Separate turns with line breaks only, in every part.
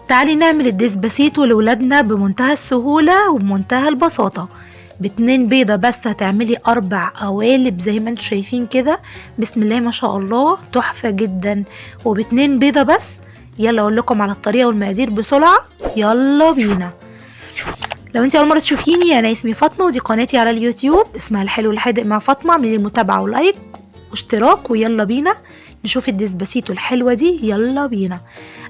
تعالي نعمل الديسباسيتو لولادنا بمنتهى السهولة وبمنتهى البساطة. باتنين بيضة بس هتعملي 4 قوالب زي ما انتوا شايفين كده. بسم الله ما شاء الله، تحفة جدا. وباتنين بيضة بس. يلا اقول لكم على الطريقة والمقادير بسرعة، يلا بينا. لو انت اول مرة تشوفيني، انا اسمي فاطمة ودي قناتي على اليوتيوب اسمها الحلو الحادق مع فاطمة. اعملي متابعة ولايك واشتراك ويلا بينا نشوف الديسباسيتو الحلوة دي، يلا بينا.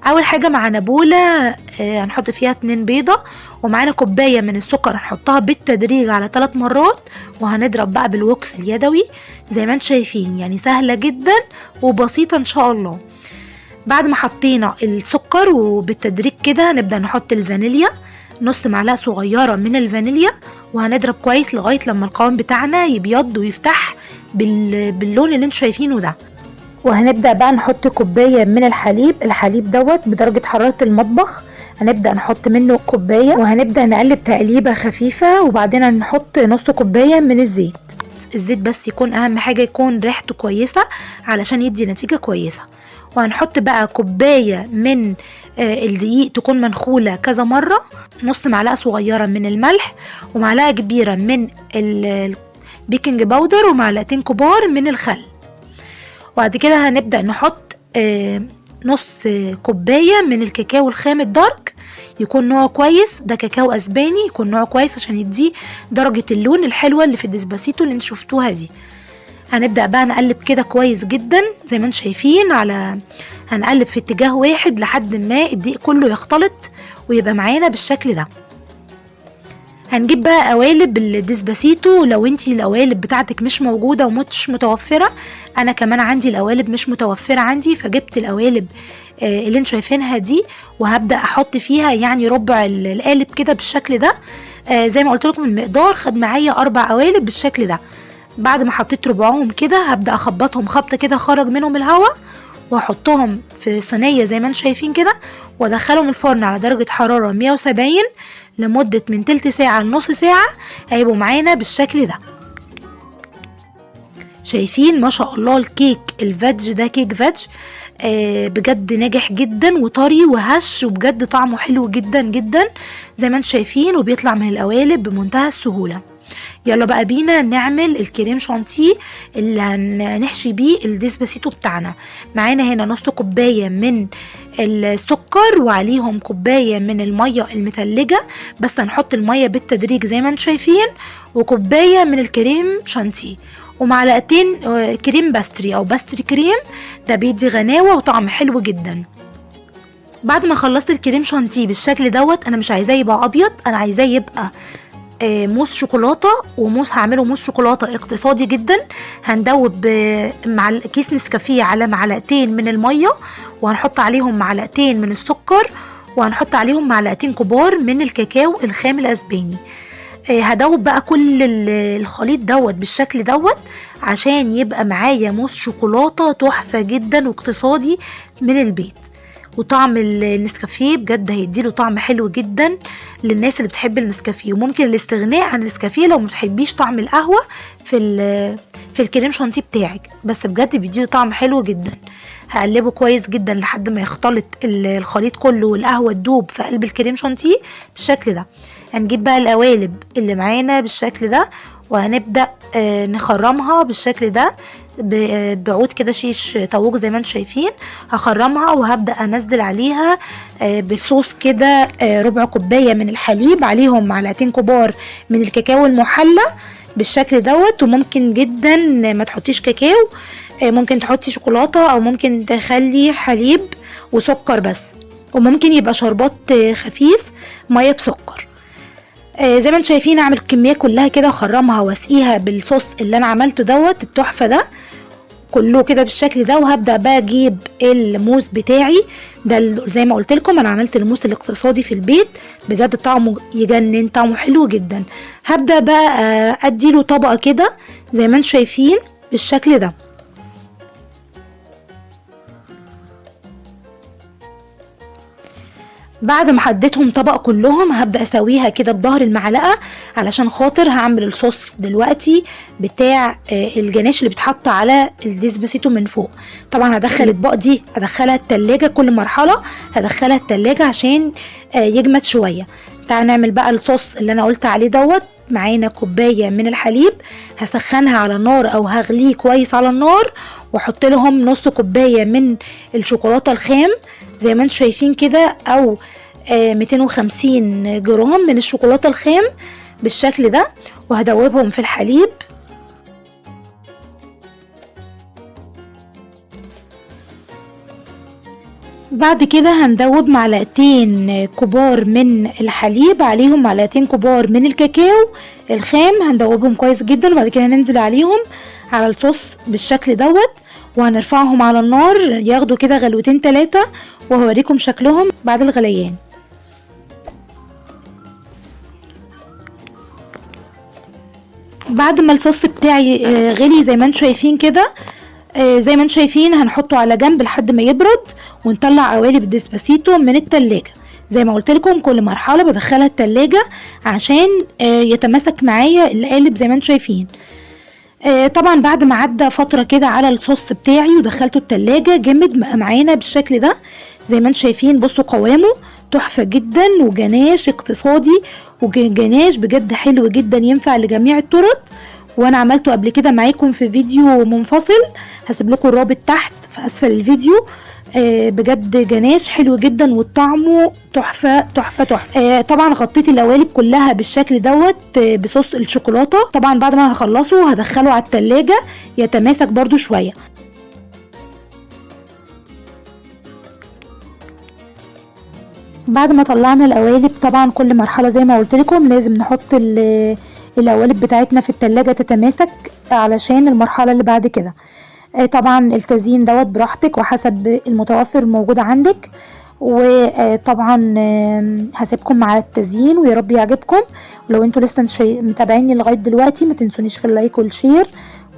اول حاجة معانا بولة هنحط فيها 2 بيضة، ومعانا كوباية من السكر هنحطها بالتدريج على 3 مرات، وهنضرب بقى بالوكس اليدوي زي ما انتم شايفين. يعني سهلة جدا وبسيطة ان شاء الله. بعد ما حطينا السكر وبالتدريج كده هنبدأ نحط الفانيليا، نص معلقة صغيرة من الفانيليا، وهنضرب كويس لغاية لما القوام بتاعنا يبيض ويفتح باللون اللي انتوا شايفينه ده. وهنبدأ بقى نحط كوباية من الحليب دوت بدرجة حرارة المطبخ. هنبدأ نحط منه كوباية وهنبدأ نقلب تقليبة خفيفة، وبعدين نحط نص كوباية من الزيت. الزيت بس يكون اهم حاجة، يكون ريحته كويسة علشان يدي نتيجة كويسة. وهنحط بقى كوباية من الدقيق تكون منخولة كذا مرة، نص معلقة صغيرة من الملح، ومعلقة كبيرة من البيكنج باودر، ومعلقتين كبار من الخل. وبعد كده هنبدأ نحط نص كوباية من الكاكاو الخام الدارك، يكون نوعه كويس، ده كاكاو اسباني يكون نوعه كويس عشان يديه درجة اللون الحلوة اللي في الديسباسيتو اللي انتوا شفتوها دي. هنبدأ بقى نقلب كده كويس جدا زي ما انتوا شايفين، هنقلب في اتجاه واحد لحد ما الدقيق كله يختلط ويبقى معانا بالشكل ده. هنجيب بقى قوالب الديسباسيتو. لو انتي القوالب بتاعتك مش موجودة ومش متوفرة، انا كمان عندي القوالب مش متوفرة عندي، فجبت القوالب اللي انتوا شايفينها دي، وهبدأ احط فيها يعني ربع القالب كده بالشكل ده. زي ما قلت لكم المقدار خد معايا 4 قوالب بالشكل ده. بعد ما حطيت ربعهم كده هبدأ اخبطهم خبطة كده خرج منهم الهواء، واحطهم في صينية زي ما انتم شايفين كده، وادخلهم الفرن على درجة حرارة 170 لمدة من تلت ساعة لنص ساعة. هيبقوا معانا بالشكل ده. شايفين ما شاء الله الكيك الفيدج ده كيك فيدج بجد ناجح جدا وطري وهش، وبجد طعمه حلو جدا جدا زي ما انتم شايفين، وبيطلع من القوالب بمنتهى السهولة. يلا بقى بينا نعمل الكريم شانتيه اللي هنحشي بيه الديسباسيتو بتاعنا. معانا هنا نص كوباية من السكر وعليهم كوباية من المية المتلجة، بس هنحط المية بالتدريج زي ما انتم شايفين، وكوباية من الكريم شانتيه، ومعلقتين كريم باستري او باستري كريم، ده بيدي غناوة وطعم حلو جدا. بعد ما خلصت الكريم شانتيه بالشكل دوت، انا مش عايزاه يبقى ابيض، انا عايزاه يبقى موس شوكولاته. وموس هعمله موس شوكولاته اقتصادي جدا. هندوب مع كيس نسكافيه على معلقتين من الميه، وهنحط عليهم معلقتين من السكر، وهنحط عليهم معلقتين كبار من الكاكاو الخام الاسباني. هدوب بقى كل الخليط دوت بالشكل دوت عشان يبقى معايا موس شوكولاته تحفه جدا واقتصادي من البيت. وطعم النسكافيه بجد هيديله طعم حلو جدا للناس اللي بتحب النسكافيه، وممكن الاستغناء عن النسكافيه لو متحبيش طعم القهوه في الكريم شانتيه بتاعك، بس بجد بيديله طعم حلو جدا. هقلبه كويس جدا لحد ما يختلط الخليط كله والقهوه تدوب في قلب الكريم شانتيه بالشكل ده. هنجيب بقى القوالب اللي معانا بالشكل ده، وهنبدأ نخرمها بالشكل ده بعود كده شيش طاووق زي ما انتم شايفين. هخرمها وهبدأ انزل عليها بالصوص كده ربع كوباية من الحليب، عليهم معلقتين كبار من الكاكاو المحلى بالشكل دوت. وممكن جدا ما تحطيش كاكاو، ممكن تحطي شوكولاتة، او ممكن تخلي حليب وسكر بس، وممكن يبقى شربات خفيف مية بسكر. زي ما انتم شايفين اعمل الكميه كلها كده، اخرمها واسقيها بالصوص اللي انا عملته دوت التحفه ده كله كده بالشكل ده. وهبدا بقى اجيب الموس بتاعي ده، زي ما قلت لكم انا عملت الموس الاقتصادي في البيت، بجد طعمه يجنن، طعمه حلو جدا. هبدا بقى اديله طبقه كده زي ما انتم شايفين بالشكل ده. بعد ما حددتهم طبق كلهم هبدأ اسويها كده بظهر المعلقة، علشان خاطر هعمل الصوص دلوقتي بتاع الجناش اللي بتحط على الديسباسيتو من فوق. طبعا هدخل الاطباق دي هدخلها التلاجة، كل مرحلة هدخلها التلاجة عشان يجمد شوية. تعال نعمل بقى الصوص اللي انا قلت عليه دوت. معانا كوباية من الحليب هسخنها على النار او هغليه كويس على النار، واحط لهم نص كوباية من الشوكولاتة الخام زي ما انتم شايفين كده، او 250 جرام من الشوكولاتة الخام بالشكل ده، وهدوبهم في الحليب. بعد كده هندوب معلقتين كبار من الحليب عليهم معلقتين كبار من الكاكاو الخام، هندوبهم كويس جدا، وبعد كده ننزل عليهم على الصوص بالشكل دوت، وهنرفعهم على النار ياخدوا كده غلوتين 3، وهوريكم شكلهم بعد الغليان. بعد ما الصوص بتاعي غلي زي ما انتم شايفين كده، زي ما انتم شايفين هنحطه على جنب لحد ما يبرد، ونطلع قوالب ديسباسيتو من التلاجة. زي ما قلت لكم كل مرحله بدخلها التلاجة عشان يتماسك معايا القالب زي ما انتم شايفين. طبعا بعد ما عدى فتره كده على الصوص بتاعي ودخلته التلاجة جمد معانا بالشكل ده زي ما انتم شايفين. بصوا قوامه تحفه جدا، وجناش اقتصادي، وجناش بجد حلو جدا ينفع لجميع الطرق. وانا عملته قبل كده معاكم في فيديو منفصل، هسيب لكم الرابط تحت في اسفل الفيديو. بجد جناش حلو جدا وطعمه تحفه تحفه تحفه. طبعا غطيت القوالب كلها بالشكل دوت بصوص الشوكولاته. طبعا بعد ما هخلصه هدخله على التلاجة يتماسك برضو شويه. بعد ما طلعنا القوالب، طبعا كل مرحله زي ما قلت لكم لازم نحط القوالب بتاعتنا في التلاجة تتماسك علشان المرحله اللي بعد كده. طبعا التزيين دوت براحتك وحسب المتوفر الموجود عندك، وطبعا هسيبكم مع التزيين ويا رب يعجبكم. ولو انتوا لسه متابعيني لغايه دلوقتي ما تنسونيش في اللايك والشير،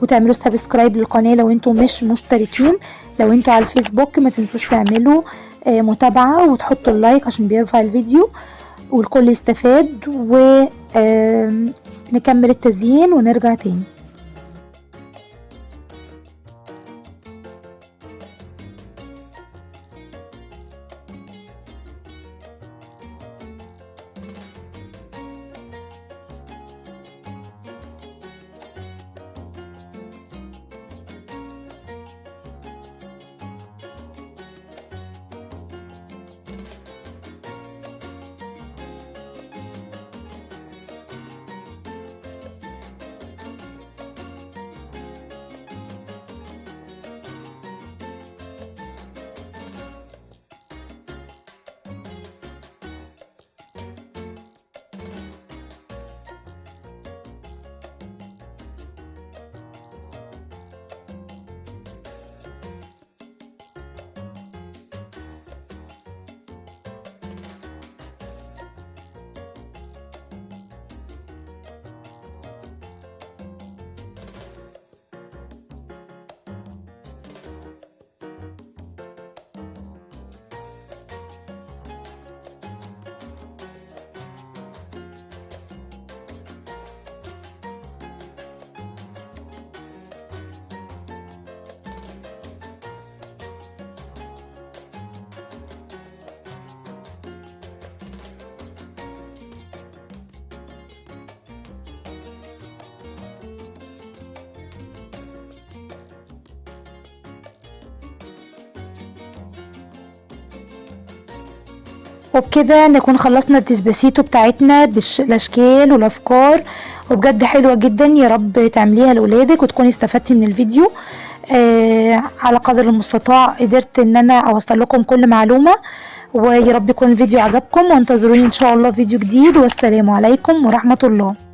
وتعملوا سبسكرايب للقناه لو انتوا مش مشتركين. لو انتوا على الفيسبوك ما تنسوش تعملوا متابعه وتحطوا اللايك عشان بيرفع الفيديو والكل يستفاد. ونكمل التزيين ونرجع تاني. وبكده نكون خلصنا الديسباسيتو بتاعتنا بالاشكال والافكار، وبجد حلوه جدا. يا رب تعمليها لاولادك وتكوني استفدتي من الفيديو. على قدر المستطاع قدرت ان انا اوصل لكم كل معلومه، ويا رب يكون الفيديو عجبكم، وانتظروني ان شاء الله فيديو جديد، والسلام عليكم ورحمه الله.